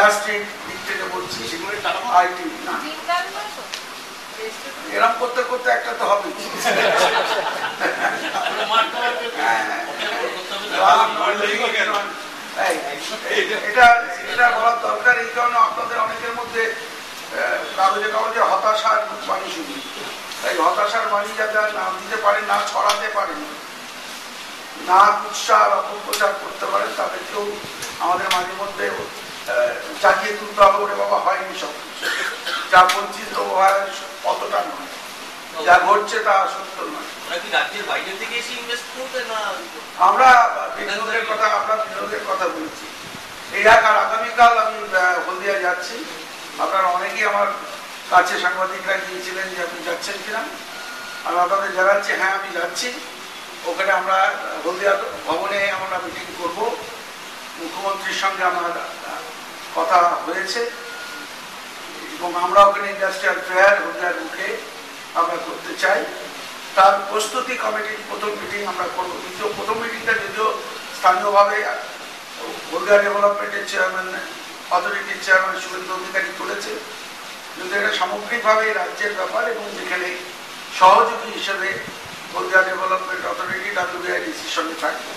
ইন্ডাস্ট্রির দিক থেকে বলছি, আইটি না, এরকম করতে করতে একটা তো হবে। এটা বলার দরকার এই কারণে আপনাদের অনেকের মধ্যে কাগজে কাগজে হতাশার বাণী শুনি, তাই হতাশার বাণী যাতে না দিতে পারেন, না ছড়াতে পারেন, না উৎসাহ অপপ্রচার করতে পারেন, তাদেরকেও আমাদের মাঝে মধ্যে জাগিয়ে তুলতে হবে। ওরে বাবা হয়নি সব কিছু, যা বঞ্চিত হয় অতটা নয়, যা ঘটছে তা সত্য নয়। আমরা বিনোদের কথা বলছি। এই আর আগামীকাল আমি হলদিয়া যাচ্ছি। আপনারা অনেকেই আমার কাছে সাংবাদিকরা গিয়েছিলেন যে আপনি যাচ্ছেন কিনা, আমি আপনাদের জানাচ্ছি হ্যাঁ আমি যাচ্ছি। ওখানে আমরা হলদিয়া ভবনে আমরা মিটিং করব, মুখ্যমন্ত্রীর সঙ্গে আমার কথা হয়েছে এবং আমরা ওখানে ইন্ডাস্ট্রিয়াল ফেয়ার হলদিয়ার মুখে আমরা করতে চাই। তার প্রস্তুতি কমিটির প্রথম মিটিং আমরা করবো। দ্বিতীয় প্রথম মিটিংটা যদিও স্থানীয়ভাবে হলদিয়া ডেভেলপমেন্টের চেয়ারম্যান, অথরিটির চেয়ারম্যান শুভেন্দু অধিকারী করেছে, কিন্তু এটা সামগ্রিকভাবে রাজ্যের ব্যাপার এবং যেখানে সহযোগী হিসেবে হলদিয়া ডেভেলপমেন্ট অথরিটি WBIDCর সঙ্গে থাকবে।